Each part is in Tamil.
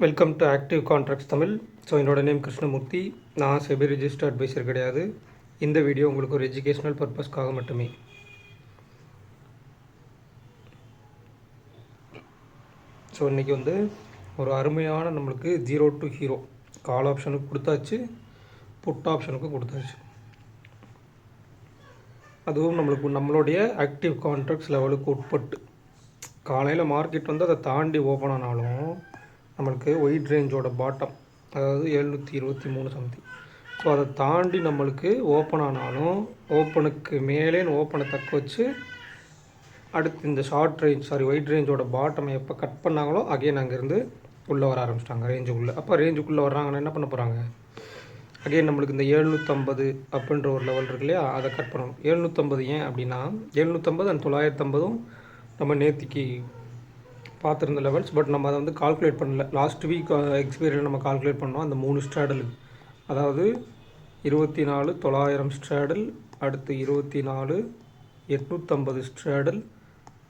Welcome to active contracts Tamil. So என்னோட நேம் கிருஷ்ணமூர்த்தி. நான் செபி ரிஜிஸ்டர் அட்வைசர் கிடையாது. இந்த வீடியோ உங்களுக்கு ஒரு எஜுகேஷ்னல் பர்பஸ்க்காக மட்டுமே. ஸோ இன்றைக்கி ஒரு அருமையான நம்மளுக்கு 0 to ஹீரோ கால் ஆப்ஷனுக்கு கொடுத்தாச்சு, புட் ஆப்ஷனுக்கு கொடுத்தாச்சு. அதுவும் நம்மளுடைய ஆக்டிவ் கான்ட்ராக்ட்ஸ் லெவலுக்கு உட்பட்டு. காலையில் மார்க்கெட் அதை தாண்டி ஓப்பன் ஆனாலும் நம்மளுக்கு ஒயிட் ரேஞ்சோட பாட்டம், அதாவது 723 சம்திங். ஸோ அதை தாண்டி நம்மளுக்கு ஓப்பன் ஆனாலும் ஓப்பனுக்கு மேலே ஓப்பனை தக்க வச்சு அடுத்து இந்த ஷார்ட் ரேஞ்ச் ஒயிட் ரேஞ்சோட பாட்டம் எப்போ கட் பண்ணாங்களோ அகைன் அங்கேருந்து உள்ளே வர ஆரம்பிச்சிட்டாங்க ரேஞ்சுக்குள்ளே. அப்போ ரேஞ்சுக்குள்ளே வர்றாங்கன்னா என்ன பண்ண போகிறாங்க? அகைன் நம்மளுக்கு இந்த 750 அப்படின்ற ஒரு லெவல் இருக்கு இல்லையா, அதை கட் பண்ணணும். 750 ஏன் அப்படின்னா 750 அண்ட் 950 நம்ம நேற்றுக்கு பார்த்துருந்த லெவல்ஸ். பட் நம்ம அதை கால்குலேட் பண்ணல. லாஸ்ட் வீக் எக்ஸ்பீரியன்ஸ் நம்ம கால்குலேட் பண்ணோம் அந்த 3 ஸ்ட்ராடலுக்கு. அதாவது 24,900 ஸ்ட்ராடல், அடுத்து 24,850 ஸ்ட்ராடல்,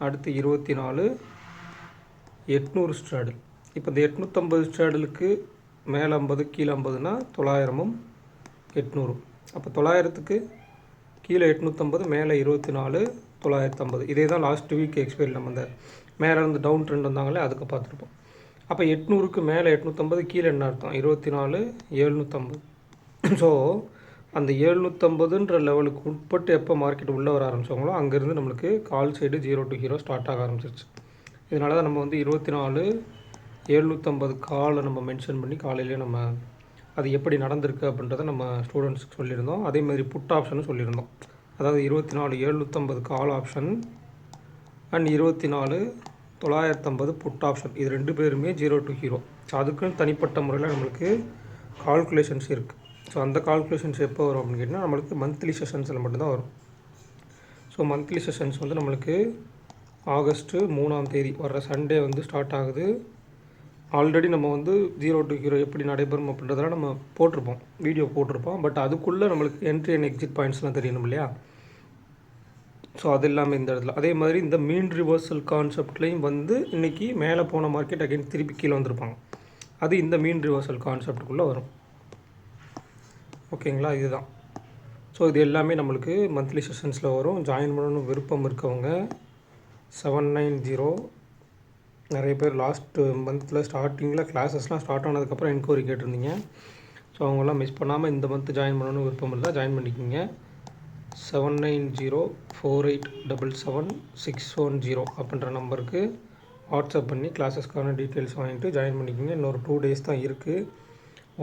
அடுத்து 24,800 ஸ்ட்ராடல். இப்போ இந்த 850 ஸ்ட்ராடலுக்கு மேலே 50 கீழே 50னா 900ம் 800. அப்போ 900க்கு கீழே 850, மேலே 24,950. இதே தான் லாஸ்ட் வீக் எக்ஸ்பீரியன்ஸ். நம்ம அந்த மேலே இருந்து டவுன் ட்ரெண்ட் வந்தாங்களே அதுக்கு பார்த்துருப்போம். அப்போ 800க்கு மேலே 850, கீழே என்ன அர்த்தம்? 24,750. ஸோ அந்த 750ன்ற லெவலுக்கு உட்பட்டு எப்போ மார்க்கெட் உள்ளே வர ஆரம்பித்தாங்களோ அங்கேருந்து நம்மளுக்கு call side 0 to hero start ஆக ஆரம்பிச்சிருச்சு. இதனால தான் நம்ம 24,750 காலை நம்ம மென்ஷன் பண்ணி காலையிலே நம்ம அது எப்படி நடந்திருக்கு அப்படின்றத நம்ம ஸ்டூடெண்ட்ஸுக்கு சொல்லியிருந்தோம். அதேமாதிரி புட் ஆப்ஷனும் சொல்லியிருந்தோம். அதாவது 24,750 call option and 24,950 put option. இது ரெண்டு பேருமே 0 to ஹீரோ. ஸோ அதுக்குன்னு தனிப்பட்ட முறையில் நம்மளுக்கு கால்குலேஷன்ஸ் இருக்குது. ஸோ அந்த கால்குலேஷன்ஸ் எப்போ வரும் அப்படின்னு கேட்டிங்கன்னா நம்மளுக்கு மந்த்லி செஷன்ஸில் மட்டும்தான் வரும். ஸோ மந்த்லி செஷன்ஸ் நம்மளுக்கு ஆகஸ்ட்டு 3ஆம் தேதி வர்ற சண்டே ஸ்டார்ட் ஆகுது. ஆல்ரெடி நம்ம 0 to ஹீரோ எப்படி நடைபெறும் அப்படின்றதெல்லாம் நம்ம போட்டிருப்போம், வீடியோ போட்டிருப்போம். பட் அதுக்குள்ளே நம்மளுக்கு என்ட்ரி அண்ட் எக்ஸிட் பாயிண்ட்ஸ்லாம் தெரியணும் இல்லையா. ஸோ அது எல்லாமே இந்த இடத்துல. அதே மாதிரி இந்த மீன் ரிவர்சல் கான்செப்ட்லேயும் இன்றைக்கி மேலே போன மார்க்கெட் அகைன் திருப்பி கீழே வந்திருப்பாங்க. அது இந்த மீன் ரிவர்சல் கான்செப்டுக்குள்ளே வரும். ஓகேங்களா, இதுதான். ஸோ இது எல்லாமே நம்மளுக்கு மந்த்லி செஷன்ஸில் வரும். ஜாயின் பண்ணணும் விருப்பம் இருக்கவங்க 790. நிறைய பேர் லாஸ்ட் மந்தில் ஸ்டார்டிங்கில் கிளாஸஸ்லாம் ஸ்டார்ட் ஆனதுக்கப்புறம் என்கொயரி கேட்டிருந்தீங்க. ஸோ அவங்களாம் மிஸ் பண்ணாமல் இந்த மந்த் ஜாயின் பண்ணணும் விருப்பம் இல்லை, ஜாயின் பண்ணிக்கிங்க. 79048777610 அப்படின்ற நம்பருக்கு வாட்ஸ்அப் பண்ணி கிளாஸஸ்க்கான டீட்டெயில்ஸ் வாங்கிட்டு ஜாயின் பண்ணிக்கோங்க. இன்னொரு 2 days தான் இருக்குது.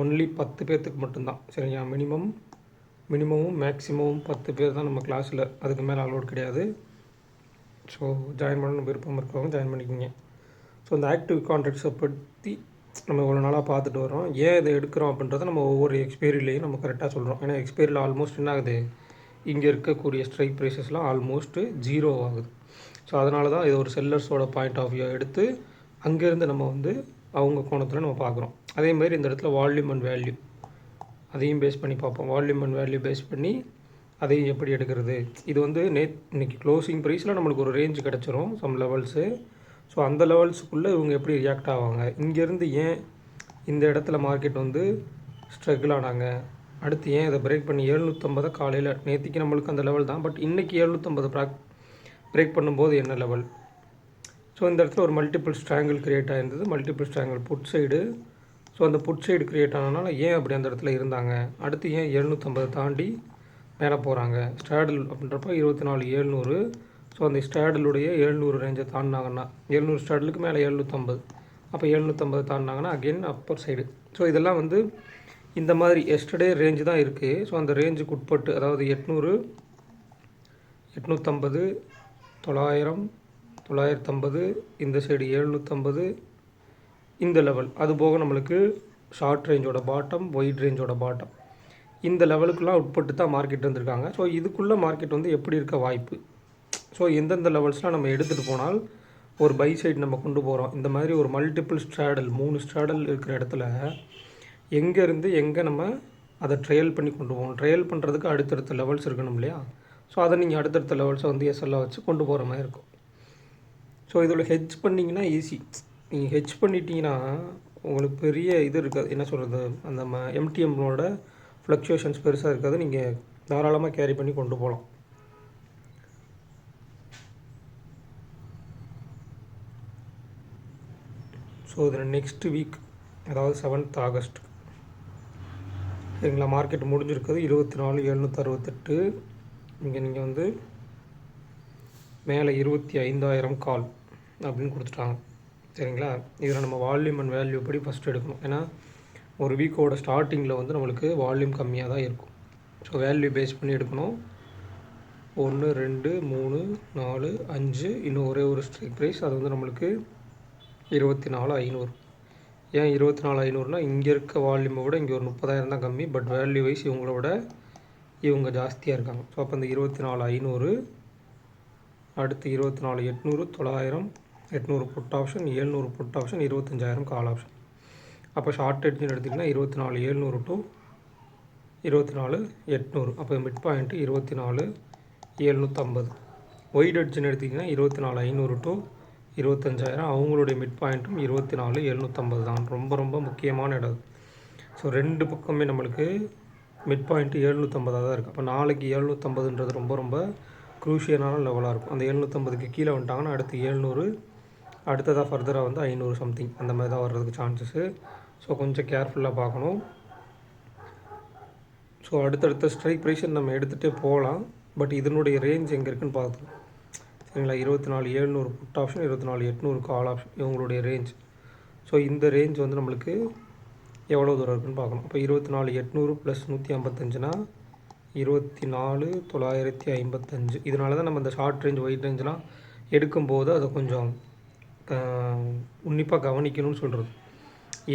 ஒன்லி 10 பேர்த்துக்கு மட்டும்தான், சரிங்களா. மினிமமும் மேக்ஸிமமும் 10 பேர் தான் நம்ம கிளாஸில், அதுக்கு மேலே அலோட் கிடையாது. ஸோ ஜாயின் பண்ணணும் விருப்பம் இருக்கவங்க ஜாயின் பண்ணிக்கோங்க. ஸோ இந்த ஆக்டிவ் கான்ட்ராக்ட்ஸை பற்றி நம்ம இவ்வளோ நாளாக பார்த்துட்டு வரோம். ஏன் இதை எடுக்கிறோம் அப்படின்றத நம்ம ஒவ்வொரு எக்ஸ்பைரிலையும் நம்ம கரெக்டாக சொல்கிறோம். ஏன்னா எக்ஸ்பைரியில் ஆல்மோஸ்ட் என்ன ஆகுது, இங்கே இருக்கக்கூடிய ஸ்ட்ரைக் ப்ரைஸஸ்லாம் ஆல்மோஸ்ட்டு 0 ஆகுது. ஸோ அதனால தான் இது ஒரு செல்லர்ஸோட பாயிண்ட் ஆஃப் வியூ எடுத்து அங்கேருந்து நம்ம அவங்க கோணத்தில் நம்ம பார்க்குறோம். அதேமாதிரி இந்த இடத்துல வால்யூம் அண்ட் வேல்யூ அதையும் பேஸ் பண்ணி பார்ப்போம். வால்யூம் அண்ட் வேல்யூ பேஸ் பண்ணி அதையும் எப்படி எடுக்கிறது. இது இன்றைக்கி க்ளோசிங் ப்ரைஸில் நம்மளுக்கு ஒரு ரேஞ்சு கிடச்சிரும், சம் லெவல்ஸு. ஸோ அந்த லெவல்ஸுக்குள்ளே இவங்க எப்படி ரியாக்ட் ஆவாங்க, இங்கேருந்து ஏன் இந்த இடத்துல மார்க்கெட் ஸ்ட்ரகிள் ஆனாங்க, அடுத்து ஏன் இதை பிரேக் பண்ணி 750 காலையில் நேற்றுக்கு நம்மளுக்கு அந்த லெவல் தான். பட் இன்றைக்கி 750 பிரேக் பண்ணும்போது என்ன லெவல். ஸோ இந்த இடத்துல ஒரு மல்டிபிள் ஸ்ட்ராங்கிள் க்ரியேட் ஆகிருந்தது. Multiple strangle put side. So அந்த புட் சைடு க்ரியேட் ஆனதுனால ஏன் அப்படி அந்த இடத்துல இருந்தாங்க, அடுத்து ஏன் 750 தாண்டி மேலே போகிறாங்க. ஸ்ட்ராடல் அப்படின்றப்ப 24,700. ஸோ அந்த ஸ்ட்ராடலுடைய 700 ரேஞ்சை தாண்டினாங்கன்னா 700 ஸ்ட்ராடலுக்கு மேலே 750. அப்போ 750 தாண்டினாங்கன்னா அகெயின் அப்பர் சைடு. ஸோ இதெல்லாம் இந்த மாதிரி எஸ்டர்டே ரேஞ்சு தான் இருக்குது. ஸோ அந்த ரேஞ்சுக்கு உட்பட்டு, அதாவது 800, 850, 900, 950, இந்த சைடு 750, இந்த லெவல். அதுபோக நம்மளுக்கு ஷார்ட் ரேஞ்சோட பாட்டம், ஒயிட் ரேஞ்சோட பாட்டம், இந்த லெவலுக்குலாம் உட்பட்டு தான் மார்க்கெட் வந்திருக்காங்க. ஸோ இதுக்குள்ளே மார்க்கெட் எப்படி இருக்க வாய்ப்பு. ஸோ எந்தெந்த லெவல்ஸ்லாம் நம்ம எடுத்துகிட்டு போனால் ஒரு பை சைடு நம்ம கொண்டு போகிறோம். இந்த மாதிரி ஒரு மல்டிபிள் ஸ்ட்ராடல் 3 ஸ்ட்ராடல் இருக்கிற இடத்துல எங்கேருந்து எங்கே நம்ம அதை ட்ரையல் பண்ணி கொண்டு போகணும். ட்ரையல் பண்ணுறதுக்கு அடுத்தடுத்த லெவல்ஸ் இருக்கணும் இல்லையா. ஸோ அதை நீங்கள் அடுத்தடுத்த லெவல்ஸை எஸ்எல்லாம் வச்சு கொண்டு போகிற மாதிரி இருக்கும். ஸோ இதில் ஹெட்ஜ் பண்ணிங்கன்னா ஈஸி. நீங்கள் ஹெட்ஜ் பண்ணிட்டீங்கன்னா உங்களுக்கு பெரிய இது இருக்காது, என்ன சொல்கிறது, அந்த எம்டிஎம்மோட ஃப்ளக்சுவேஷன்ஸ் பெருசாக இருக்காது. நீங்கள் தாராளமாக கேரி பண்ணி கொண்டு போகலாம். ஸோ இதில் நெக்ஸ்ட் வீக், அதாவது 7th ஆகஸ்ட் சரிங்களா, மார்க்கெட் முடிஞ்சிருக்குது 24,768. இங்கே நீங்கள் வந்து மேலே 25,000 கால் அப்படின்னு கொடுத்துட்டாங்க சரிங்களா. இதில் நம்ம வால்யூம் அண்ட் வேல்யூ படி ஃபஸ்ட் எடுக்கணும். ஏன்னா ஒரு வீக்கோட ஸ்டார்டிங்கில் வந்து நம்மளுக்கு வால்யூம் கம்மியாக தான் இருக்கும். ஸோ வேல்யூ பேஸ் பண்ணி எடுக்கணும். 1 2 3 4 5, இன்னும் ஒரே ஒரு ஸ்ட்ரைக் ப்ரைஸ், அது வந்து நம்மளுக்கு 24,500. ஏன் 24,500னா இங்கே இருக்க வால்யூமை விட இங்கே ஒரு 30,000 தான் கம்மி. பட் வேல்யூ வைஸ் இவங்களோட இவங்க ஜாஸ்தியாக இருக்காங்க. ஸோ அப்போ இந்த 24,500, அடுத்து 24,800, 900, 800 put option, 700 put option, 25,000 call option. அப்போ ஷார்ட் எட்ஜ்னு எடுத்திங்கன்னா 24,700 டு 24,800. அப்போ மிட் பாயிண்ட்டு 24,750. ஒயிட் எட்ஜ்னு எடுத்திங்கன்னா 24,500 டு 25,000. அவங்களுடைய மிட் பாயிண்ட்டும் 24,750 தான். ரொம்ப ரொம்ப முக்கியமான இடம். ஸோ ரெண்டு பக்கமே நம்மளுக்கு மிட் பாயிண்ட்டு 750 தான் இருக்குது. அப்போ நாளைக்கு 750ன்றது ரொம்ப ரொம்ப க்ரூஷியலான லெவலாக இருக்கும். அந்த 750க்கு கீழே வந்துட்டாங்கன்னா அடுத்து 700, அடுத்ததாக ஃபர்தராக வந்து 500 சம்திங் அந்த மாதிரி தான் வர்றதுக்கு சான்சஸ்ஸு. ஸோ கொஞ்சம் கேர்ஃபுல்லாக பார்க்கணும். ஸோ அடுத்தடுத்த ஸ்ட்ரைக் ப்ரைஸை நம்ம எடுத்துகிட்டே போகலாம். பட் இதனுடைய ரேஞ்ச் எங்கே இருக்குதுன்னு பார்த்துக்கலாம் சரிங்களா. 24,700 புட் ஆப்ஷன், 24,800 கால் ஆப்ஷன், இவங்களுடைய ரேஞ்ச். ஸோ இந்த ரேஞ்ச் வந்து நம்மளுக்கு எவ்வளோ தூரம் இருக்குன்னு பார்க்கணும். அப்போ 24,800 ப்ளஸ் 155னா 24,955. இதனால தான் நம்ம இந்த ஷார்ட் ரேஞ்ச் ஒயிட் ரேஞ்செலாம் எடுக்கும்போது அதை கொஞ்சம் உன்னிப்பாக கவனிக்கணும்னு சொல்கிறது.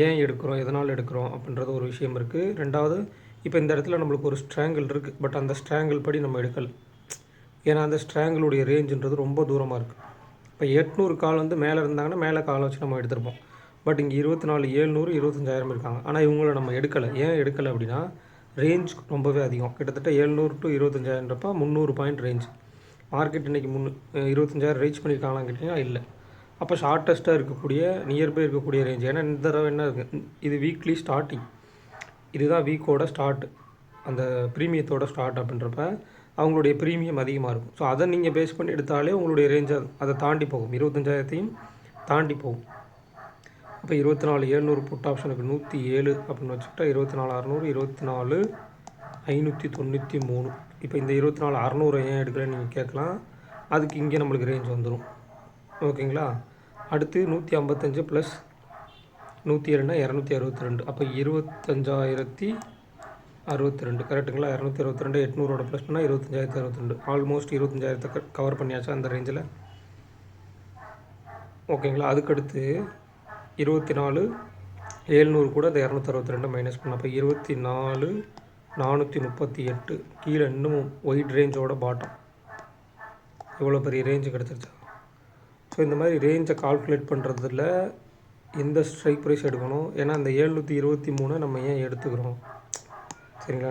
ஏன் எடுக்கிறோம், எதனால் எடுக்கிறோம் அப்படின்றது ஒரு விஷயம் இருக்குது. ரெண்டாவது, இப்போ இந்த இடத்துல நம்மளுக்கு ஒரு ஸ்ட்ராங்கிள் இருக்குது. பட் அந்த ஸ்ட்ராங்கிள் படி நம்ம எடுக்கலை. ஏன்னா அந்த ஸ்ட்ராங்கிளுடைய ரேஞ்சுன்றது ரொம்ப தூரமாக இருக்குது. இப்போ 800 கால் வந்து மேலே இருந்தாங்கன்னா மேலே காலை வச்சு நம்ம எடுத்துருப்போம். பட் இங்கே 24,700, 25,000 இருக்காங்க. ஆனால் இவங்கள நம்ம எடுக்கலை. ஏன் எடுக்கலை அப்படின்னா ரேஞ்ச் ரொம்பவே அதிகம். கிட்டத்தட்ட 700 டு 25,000ன்றப்ப 300 பாயிண்ட் ரேஞ்ச். மார்க்கெட் இன்றைக்கி 25,000 ரீச் பண்ணியிருக்காங்களான்னு கேட்டிங்கன்னா இல்லை. அப்போ ஷார்ட்டஸ்ட்டாக இருக்கக்கூடிய நியர்பை இருக்கக்கூடிய ரேஞ்ச். ஏன்னா இந்த தடவை என்ன இருக்குது, இது வீக்லி ஸ்டார்டிங், இதுதான் வீக்கோட ஸ்டார்ட், அந்த ப்ரீமியத்தோட ஸ்டார்ட் அப்படின்றப்ப அவங்களுடைய ப்ரீமியம் அதிகமாக இருக்கும். ஸோ அதை நீங்கள் பேஸ் பண்ணி எடுத்தாலே உங்களுடைய ரேஞ்சை அதை தாண்டி போகும், 25,000த்தையும் தாண்டி போகும். இப்போ 24,700 புட் ஆப்ஷனுக்கு 107 அப்படின்னு வச்சுக்கிட்டா 24,600, 24,593. இப்போ இந்த 24,600 ஏன் எடுக்கலைன்னு நீங்கள் கேட்கலாம். அதுக்கு இங்கே நம்மளுக்கு ரேஞ்ச் வந்துடும். ஓகேங்களா. அடுத்து 155 ப்ளஸ் 107னா 262. அப்போ 25,062 கரெக்டுங்களா. 262 800 ப்ளஸ் பண்ணால் 25,062. ஆல்மோஸ்ட் 25,000 கவர் பண்ணியாச்சா அந்த ரேஞ்சில். ஓகேங்களா. அதுக்கடுத்து 24,700 கூட அந்த 262 மைனஸ் பண்ண, அப்போ 24,438. கீழே இன்னும் ஒயிட் ரேஞ்சோட பாட்டம். இவ்வளோ பெரிய ரேஞ்சு கிடச்சிருச்சா. ஸோ இந்த மாதிரி ரேஞ்சை கால்குலேட் பண்ணுறதுல எந்த ஸ்ட்ரைக் ப்ரைஸ் எடுக்கணும். ஏன்னா அந்த 723 நம்ம ஏன் எடுத்துக்கிறோம் சரிங்களா.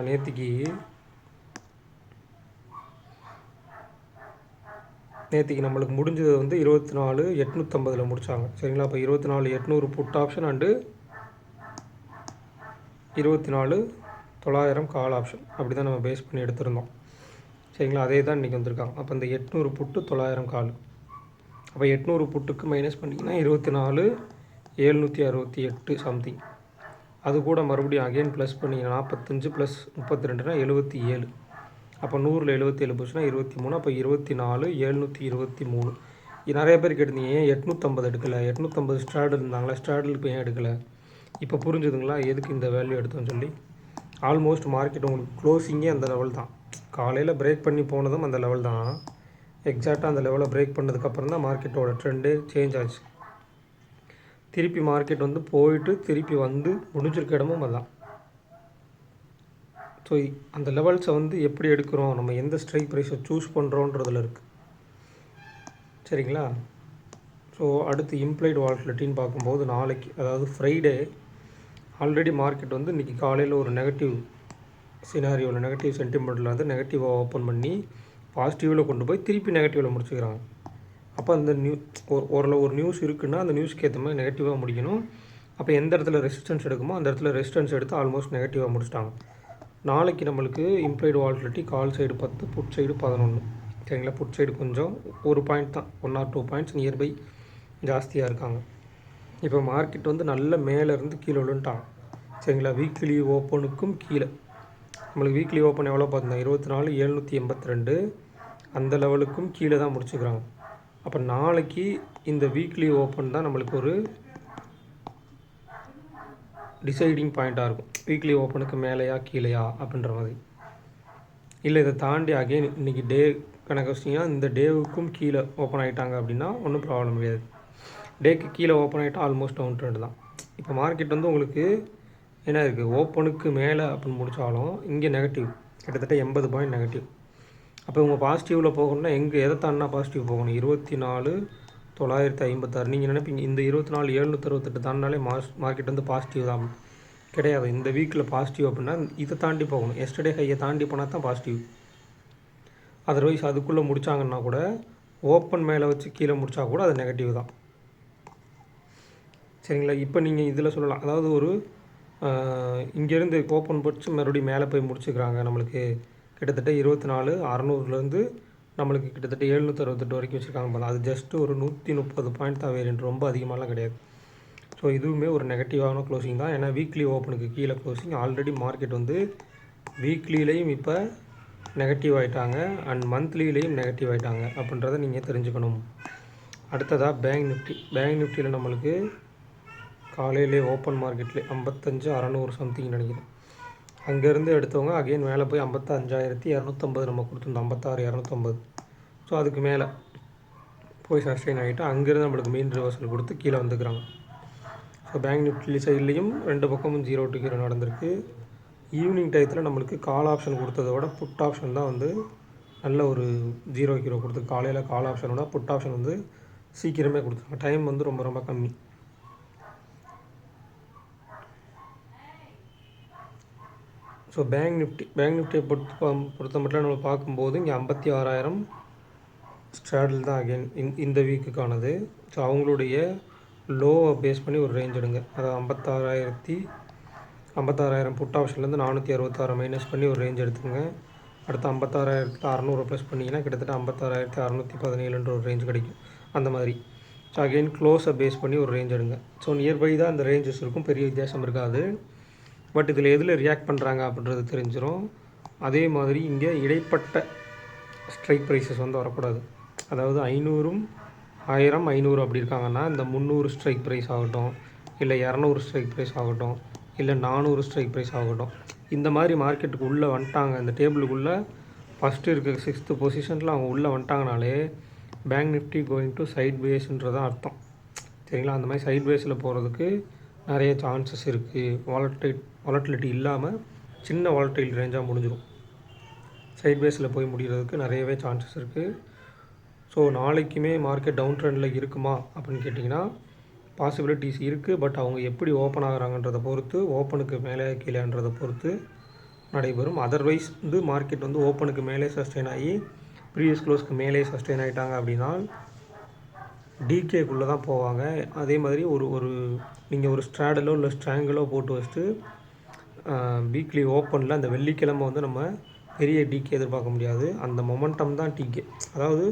நேற்றுக்கு நம்மளுக்கு முடிஞ்சது வந்து 24,850 முடித்தாங்க சரிங்களா. அப்போ 24,800 put option and 24,900 call option அப்படி தான் நம்ம பேஸ் பண்ணி எடுத்திருந்தோம் சரிங்களா. அதே தான் இன்றைக்கி வந்திருக்காங்க. அப்போ இந்த 800 புட்டு 900 கால். அப்போ 800 புட்டுக்கு மைனஸ் பண்ணிங்கன்னா 24,768 சம்திங். அது கூட மறுபடியும் அகெயின் ப்ளஸ் பண்ணி 45 ப்ளஸ் 32னா 77. அப்போ 100ல் 77 போச்சுன்னா 23. அப்போ 24,723. நிறைய பேர் கேட்டிருந்தீங்க ஏன் 850 எடுக்கலை, 850 ஸ்ட்ராடல் இருந்தாங்களா, ஸ்ட்ராடலுக்கு ஏன் எடுக்கலை. இப்போ புரிஞ்சுதுங்களா எதுக்கு இந்த வேல்யூ எடுத்தோன்னு சொல்லி. ஆல்மோஸ்ட் மார்க்கெட் உங்களுக்கு க்ளோஸிங்கே அந்த லெவல் தான். காலையில் பிரேக் பண்ணி போனதும் அந்த லெவல் தான். எக்ஸாக்டாக அந்த லெவலை பிரேக் பண்ணதுக்கப்புறம் தான் மார்க்கெட்டோட ட்ரெண்டே சேஞ்ச் ஆச்சு. திருப்பி மார்க்கெட் வந்து போயிட்டு திருப்பி வந்து முடிஞ்சிருக்க இடமும் அதுதான். ஸோ அந்த லெவல்ஸை வந்து எப்படி எடுக்கிறோம், நம்ம எந்த ஸ்ட்ரைக் ப்ரைஸை சூஸ் பண்ணுறோன்றதில் இருக்குது சரிங்களா. ஸோ அடுத்து இம்ப்ளைடு வாலட்டிலிட்டின்னு பார்க்கும்போது நாளைக்கு, அதாவது ஃப்ரைடே, ஆல்ரெடி மார்க்கெட் வந்து இன்றைக்கி காலையில் ஒரு நெகட்டிவ் சினாரியோவில், நெகட்டிவ் சென்டிமெண்ட்டில் வந்து நெகட்டிவாக ஓப்பன் பண்ணி பாசிட்டிவில் கொண்டு போய் திருப்பி நெகட்டிவில் முடிச்சுக்கிறாங்க. அப்போ அந்த ஓரளவு ஒரு நியூஸ் இருக்குன்னா அந்த நியூஸ்க்கு ஏற்ற மாதிரி நெகட்டிவாக முடிக்கணும். அப்போ எந்த இடத்துல ரெசிஸ்டன்ஸ் எடுக்குமோ அந்த இடத்துல ரெசிஸ்டன்ஸ் எடுத்து ஆல்மோஸ்ட் நெகட்டிவாக முடிச்சிட்டாங்க. நாளைக்கு நம்மளுக்கு implied volatility call side 10, put side 11. சரிங்களா, புட் சைடு கொஞ்சம் ஒரு பாயிண்ட் தான், 1 or 2 பாயிண்ட்ஸ் நியர்பை ஜாஸ்தியாக இருக்காங்க. இப்போ மார்க்கெட் வந்து நல்ல மேலேருந்து கீழே விழுந்துட்டாங்க. சரிங்களா, வீக்லி ஓப்பனுக்கும் கீழே நம்மளுக்கு வீக்லி ஓப்பன் எவ்வளோ பார்த்தீங்கன்னா 24,782 அந்த லெவலுக்கும் கீழே தான் முடிச்சுக்கிறாங்க. அப்போ நாளைக்கு இந்த வீக்லி ஓப்பன் தான் நம்மளுக்கு ஒரு டிசைடிங் பாயிண்ட்டாக இருக்கும். வீக்லி ஓப்பனுக்கு மேலேயா கீழேயா அப்படின்ற மாதிரி. இல்லை இதை தாண்டி அகெயின் இன்றைக்கி டே கணக்கு வச்சிங்கன்னா இந்த டேவுக்கும் கீழே ஓப்பன் ஆகிட்டாங்க அப்படின்னா ஒன்றும் ப்ராப்ளம் கிடையாது. டேக்கு கீழே ஓப்பன் ஆகிட்டால் ஆல்மோஸ்ட் டவுன் ட்ரெண்ட் தான். இப்போ மார்க்கெட் வந்து உங்களுக்கு என்ன இருக்குது, ஓப்பனுக்கு மேலே அப்படின்னு முடித்தாலும் இங்கே நெகட்டிவ், கிட்டத்தட்ட 80 பாயிண்ட் நெகட்டிவ். அப்போ உங்கள் பாசிட்டிவில் போகணும்னா எதை தாண்டினா பாசிட்டிவ் போகணும், 24,956. நீங்கள் நினைப்பீங்க இந்த 24,768 தாண்டினாலே மார்க்கெட் வந்து பாசிட்டிவ் தான். கிடையாது, இந்த வீக்கில் பாசிட்டிவ் அப்படின்னா இதை தாண்டி போகணும். எஸ்டர்டே ஹையை தாண்டி போனால் தான் பாசிட்டிவ். அதர்வைஸ் அதுக்குள்ளே முடித்தாங்கன்னா கூட ஓப்பன் மேலே வச்சு கீழே முடித்தா கூட அது நெகட்டிவ் தான். சரிங்களா, இப்போ நீங்கள் இதில் சொல்லலாம், அதாவது ஒரு இங்கேருந்து ஓப்பன் படித்து மறுபடியும் மேலே போய் முடிச்சுக்கிறாங்க. நம்மளுக்கு கிட்டத்தட்ட 24,600 நம்மளுக்கு கிட்டத்தட்ட 768 வரைக்கும் வச்சுருக்காங்க போல. அது ஜஸ்ட்டு ஒரு 130 பாயிண்ட் தான் வேரியன்ட், ரொம்ப அதிகமாகலாம் கிடையாது. ஸோ இதுவுமே ஒரு நெகட்டிவான க்ளோசிங் தான். ஏன்னா வீக்லி ஓப்பனுக்கு கீழே க்ளோசிங். ஆல்ரெடி மார்க்கெட் வந்து வீக்லியிலையும் இப்போ நெகட்டிவ் ஆகிட்டாங்க அண்ட் மந்த்லியிலையும் நெகட்டிவ் ஆகிட்டாங்க அப்படின்றத நீங்கள் தெரிஞ்சுக்கணும். அடுத்ததாக பேங்க் நிஃப்டியில் நம்மளுக்கு காலையிலே ஓப்பன் மார்க்கெட்லேயே 55,600 சம்திங் நினைக்கிறேன். அங்கேருந்து எடுத்தவங்க அகெயின் மேலே போய் 55,250 நம்ம கொடுத்துருந்தோம், 56,250. ஸோ அதுக்கு மேலே போய் சஸ்டெயின் ஆகிட்டு அங்கேருந்து நம்மளுக்கு மீன் ரிவர்சல் கொடுத்து கீழே வந்துக்கிறாங்க. ஸோ பேங்க் நிஃப்டி சைட்லேயும் 2 பக்கமும் 0 to 0 நடந்திருக்கு. ஈவினிங் டயத்தில் நம்மளுக்கு கால் ஆப்ஷன் கொடுத்ததை விட புட் ஆப்ஷன் தான் வந்து நல்ல ஒரு 0 0 கொடுத்து, காலையில் கால் ஆப்ஷனோட புட் ஆப்ஷன் வந்து சீக்கிரமே கொடுத்துருக்காங்க. டைம் வந்து ரொம்ப ரொம்ப கம்மி. ஸோ பேங்க் நிஃப்டியை பொறுத்த மட்டும் நம்ம பார்க்கும்போது இங்கே 56,000 ஸ்ட்ராடில் தான் அகெயின் இந்த வீக்குக்கானது. ஸோ அவங்களுடைய லோவை பேஸ் பண்ணி ஒரு ரேஞ்ச் எடுங்க. அதாவது 56,000 புட் ஆப்ஷன்லேருந்து 466 மைனஸ் பண்ணி ஒரு ரேஞ்ச் எடுத்துங்க. அடுத்து 56,600 ப்ளஸ் பண்ணிங்கன்னா கிட்டத்தட்ட 56,617 ஒரு ரேஞ்ச் கிடைக்கும். அந்த மாதிரி ஸோ அகெயின் க்ளோஸை பேஸ் பண்ணி ஒரு ரேஞ்ச் எடுங்க. ஸோ நியர்பை தான் இந்த ரேஞ்சஸ் இருக்கும், பெரிய வித்தியாசம் இருக்காது. பட் இதில் எதில் ரியாக்ட் பண்ணுறாங்க அப்படின்றது தெரிஞ்சிடும். அதே மாதிரி இங்கே இடைப்பட்ட ஸ்ட்ரைக் ப்ரைஸஸ் வந்து வரக்கூடாது. அதாவது 500, 1000, 500 அப்படி இருக்காங்கன்னா இந்த 300 ஸ்ட்ரைக் ப்ரைஸ் ஆகட்டும், இல்லை 200 ஸ்ட்ரைக் ப்ரைஸ் ஆகட்டும், இல்லை 400 ஸ்ட்ரைக் ப்ரைஸ் ஆகட்டும், இந்த மாதிரி மார்க்கெட்டுக்கு உள்ளே வந்துட்டாங்க. இந்த டேபிளுக்குள்ளே ஃபஸ்ட்டு இருக்க 6th பொசிஷனில் அவங்க உள்ளே வந்துட்டாங்கனாலே bank Nifty going to side வேஸ்ன்றதான் அர்த்தம். சரிங்களா, அந்த மாதிரி சைட் வேஸில் போகிறதுக்கு நிறைய சான்சஸ் இருக்குது. வாலட்டிலிட்டி இல்லாமல் சின்ன வாலட்டைல் ரேஞ்சாக முடிஞ்சிடும். சைட் வேஸில் போய் முடிகிறதுக்கு நிறையவே சான்சஸ் இருக்குது. ஸோ நாளைக்குமே மார்க்கெட் டவுன் ட்ரெண்டில் இருக்குமா அப்படின்னு கேட்டிங்கன்னா பாசிபிலிட்டிஸ் இருக்குது. பட் அவங்க எப்படி ஓப்பன் ஆகிறாங்கன்றதை பொறுத்து, ஓப்பனுக்கு மேலே கீழேன்றதை பொறுத்து நடைபெறும். அதர்வைஸ் வந்து மார்க்கெட் வந்து ஓப்பனுக்கு மேலே சஸ்டெயின் ஆகி ப்ரீவியஸ் க்ளோஸ்க்கு மேலே சஸ்டெயின் ஆகிட்டாங்க அப்படின்னா டிகேக்குள்ளே தான் போவாங்க. அதே மாதிரி ஒரு நீங்கள் ஒரு ஸ்ட்ராடலோ இல்லை ஸ்ட்ராங்கிளோ போட்டு வச்சுட்டு வீக்லி ஓப்பனில் அந்த வெள்ளிக்கிழமை வந்து நம்ம பெரிய டிகே எதிர்பார்க்க முடியாது. அந்த மொமெண்டம் தான் டிகே. அதாவது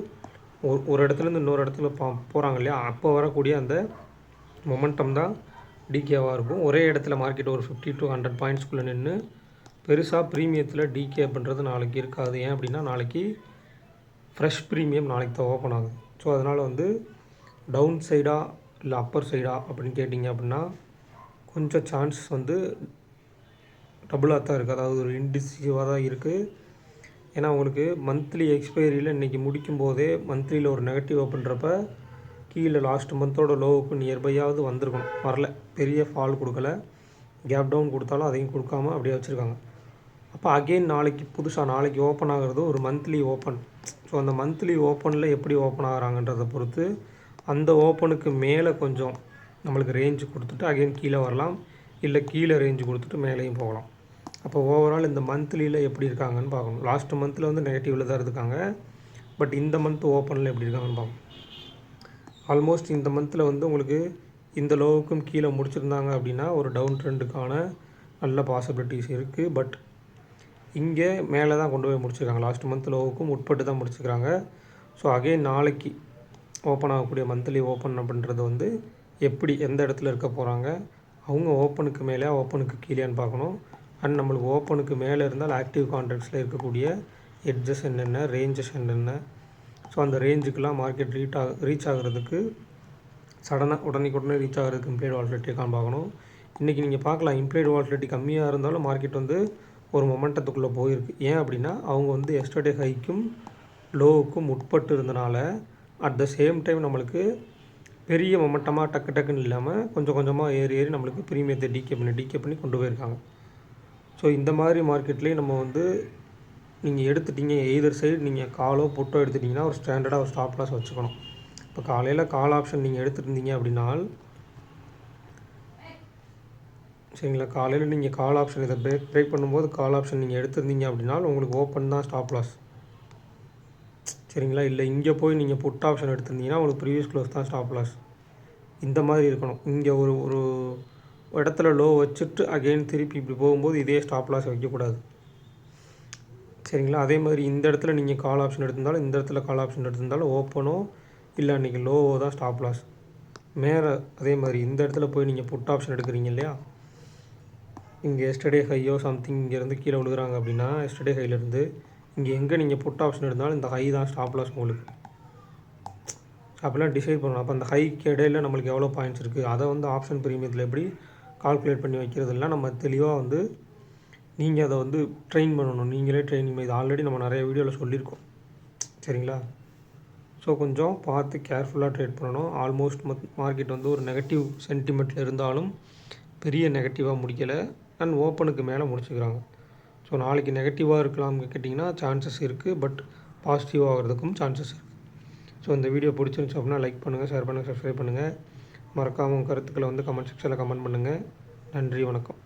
ஒரு இடத்துலேருந்து இன்னொரு இடத்துல போகிறாங்க இல்லையா, அப்போ வரக்கூடிய அந்த மொமெண்டம் தான் டிகேவாக இருக்கும். ஒரே இடத்துல மார்க்கெட் ஒரு 50 to 100 பாயிண்ட்ஸ்குள்ளே நின்று பெருசாக ப்ரீமியத்தில் டிகே அப்படின்றது நாளைக்கு இருக்காது. ஏன் அப்படின்னா நாளைக்கு ஃப்ரெஷ் ப்ரீமியம் நாளைக்கு தான் ஓப்பன் ஆகுது. ஸோ அதனால் வந்து டவுன் சைடாக இல்லை அப்பர் சைடா அப்படின்னு கேட்டிங்க அப்படின்னா கொஞ்சம் சான்ஸ் வந்து டபுளாக தான் இருக்குது. அதாவது ஒரு இன்டிசிவாக தான் இருக்குது. ஏன்னா உங்களுக்கு மந்த்லி எக்ஸ்பைரியில் இன்றைக்கி முடிக்கும் போதே மந்த்லியில் ஒரு நெகட்டிவ் அப்படின்றப்ப கீழே லாஸ்ட் மந்தோட லோவுக்கு நியர்பையாவது வந்திருக்கணும், வரல. பெரிய ஃபால் கொடுக்கல, கேப் டவுன் கொடுத்தாலும் அதையும் கொடுக்காம அப்படியே வச்சுருக்காங்க. அப்போ அகெயின் நாளைக்கு ஓப்பன் ஆகிறது ஒரு மந்த்லி ஓப்பன். ஸோ அந்த மந்த்லி ஓப்பனில் எப்படி ஓப்பன் ஆகிறாங்கன்றதை பொறுத்து அந்த ஓப்பனுக்கு மேலே கொஞ்சம் நம்மளுக்கு ரேஞ்சு கொடுத்துட்டு அகெயின் கீழே வரலாம், இல்லை கீழே ரேஞ்சு கொடுத்துட்டு மேலேயும் போகலாம். அப்போ ஓவரால் இந்த மந்த்லியில் எப்படி இருக்காங்கன்னு பார்க்கணும். லாஸ்ட் மந்தில் வந்து நெகட்டிவில் தான் இருக்காங்க. பட் இந்த மந்த் ஓப்பனில் எப்படி இருக்காங்கன்னு பார்க்கணும். ஆல்மோஸ்ட் இந்த மந்தில் வந்து உங்களுக்கு இந்த லோவுக்கும் கீழே முடிச்சிருந்தாங்க அப்படின்னா ஒரு டவுன் ட்ரெண்டுக்கான நல்ல பாசிபிலிட்டிஸ் இருக்குது. பட் இங்கே மேலே தான் கொண்டு போய் முடிச்சிருக்காங்க. லாஸ்ட் மந்த் லோவுக்கும் உட்பட்டு தான் முடிச்சுக்கிறாங்க. ஸோ அகைன் நாளைக்கு ஓப்பன் ஆகக்கூடிய மந்த்லி ஓப்பன் அப்படின்றது வந்து எப்படி எந்த இடத்துல இருக்க போகிறாங்க, அவங்க ஓப்பனுக்கு மேலே ஓப்பனுக்கு கீழேன்னு பார்க்கணும். அண்ட் நம்மளுக்கு ஓப்பனுக்கு மேலே இருந்தால் ஆக்டிவ் கான்ட்ராக்ட்ஸில் இருக்கக்கூடிய எட்ஜஸ் என்னென்ன, ரேஞ்சஸ் என்னென்ன, ஸோ அந்த ரேஞ்சுக்கெலாம் மார்க்கெட் ரீச் ஆகிறதுக்கு சடனாக உடனே ரீச் ஆகிறதுக்கு இம்ப்ளைட் வாலட்டிலிட்டி இருக்கான்னு பார்க்கணும். இன்றைக்கி நீங்கள் பார்க்கலாம், இம்ப்ளைட் வாலட்டிலிட்டி கம்மியாக இருந்தாலும் மார்க்கெட் வந்து ஒரு மொமெண்டத்துக்குள்ளே போயிருக்கு. ஏன் அப்படின்னா அவங்க வந்து எஸ்டர்டே ஹைக்கும் லோவுக்கும் உட்பட்டு இருந்தனால அட் த சேம் டைம் நம்மளுக்கு பெரிய மொமெண்டமாக டக்குன்னு இல்லாமல் கொஞ்சம் கொஞ்சமாக ஏறி நம்மளுக்கு ப்ரீமியத்தை டிகே பண்ணி கொண்டு போயிருக்காங்க. ஸோ இந்த மாதிரி மார்க்கெட்லேயே நம்ம வந்து நீங்கள் எடுத்துட்டீங்க, எய்தர் சைடு நீங்கள் காலோ புட்டோ எடுத்துட்டிங்கன்னா ஒரு ஸ்டாண்டர்டாக ஒரு ஸ்டாப் லாஸ் வச்சுக்கணும். இப்போ காலையில் கால் ஆப்ஷன் நீங்கள் எடுத்துருந்தீங்க அப்படின்னால் சரிங்களா, காலையில் நீங்கள் கால் ஆப்ஷன் இதை பிரேக் பண்ணும்போது கால் ஆப்ஷன் நீங்கள் எடுத்திருந்தீங்க அப்படின்னா உங்களுக்கு ஓப்பன் தான் ஸ்டாப் லாஸ். சரிங்களா, இல்லை இங்கே போய் நீங்கள் புட் ஆப்ஷன் எடுத்திருந்தீங்கன்னா உங்களுக்கு ப்ரீவியஸ் க்ளோஸ் தான் ஸ்டாப் லாஸ். இந்த மாதிரி இருக்கணும். இங்கே ஒரு இடத்துல லோ வச்சுட்டு அகெயின் திருப்பி இப்படி போகும்போது இதே ஸ்டாப் லாஸ் வைக்கக்கூடாது. சரிங்களா, அதே மாதிரி இந்த இடத்துல நீங்கள் கால் ஆப்ஷன் எடுத்திருந்தாலும் இந்த இடத்துல கால் ஆப்ஷன் எடுத்திருந்தாலும் ஓப்பனோ இல்லை அன்றைக்கி லோவோ தான் ஸ்டாப் லாஸ். மேலே அதே மாதிரி இந்த இடத்துல போய் நீங்கள் புட் ஆப்ஷன் எடுக்கிறீங்க இல்லையா, இங்கே எஸ்டர்டே ஹையோ சம்திங் இங்கேருந்து கீழே விழுகிறாங்க அப்படின்னா எஸ்டர்டே ஹையிலேருந்து இங்கே எங்கே நீங்கள் புட் ஆப்ஷன் எடுத்தாலும் இந்த ஹை தான் ஸ்டாப் லாஸ் உங்களுக்கு. அப்படிலாம் டிசைட் பண்ணணும். அப்போ அந்த ஹைக்கு இடையில நம்மளுக்கு எவ்வளோ பாயிண்ட்ஸ் இருக்குது அதை வந்து ஆப்ஷன் ப்ரீமியத்தில் எப்படி கால்குலேட் பண்ணி வைக்கிறதுலாம் நம்ம தெளிவாக வந்து நீங்கள் அதை வந்து ட்ரெயின் பண்ணணும். நீங்களே ட்ரைனிங் இது ஆல்ரெடி நம்ம நிறைய வீடியோவில் சொல்லியிருக்கோம். சரிங்களா, ஸோ கொஞ்சம் பார்த்து கேர்ஃபுல்லாக ட்ரேட் பண்ணணும். ஆல்மோஸ்ட் மார்க்கெட் வந்து ஒரு நெகட்டிவ் சென்டிமெண்ட்டில் இருந்தாலும் பெரிய நெகட்டிவாக முடிக்கலை அண்ட் ஓப்பனுக்கு மேலே முடிச்சுக்கிறாங்க. ஸோ நாளைக்கு நெகட்டிவாக இருக்கலாம்னு கேட்டிங்கன்னா சான்சஸ் இருக்குது, பட் பாசிட்டிவ் ஆகிறதுக்கும் சான்சஸ் இருக்குது. ஸோ இந்த வீடியோ பிடிச்சிருந்துச்சு அப்படின்னா லைக் பண்ணுங்கள், ஷேர் பண்ணுங்கள், சப்ஸ்கிரைப் பண்ணுங்கள். மறக்காமல் உங்கள் கருத்துக்களை வந்து கமெண்ட் செக்ஷனில் கமெண்ட் பண்ணுங்கள். நன்றி, வணக்கம்.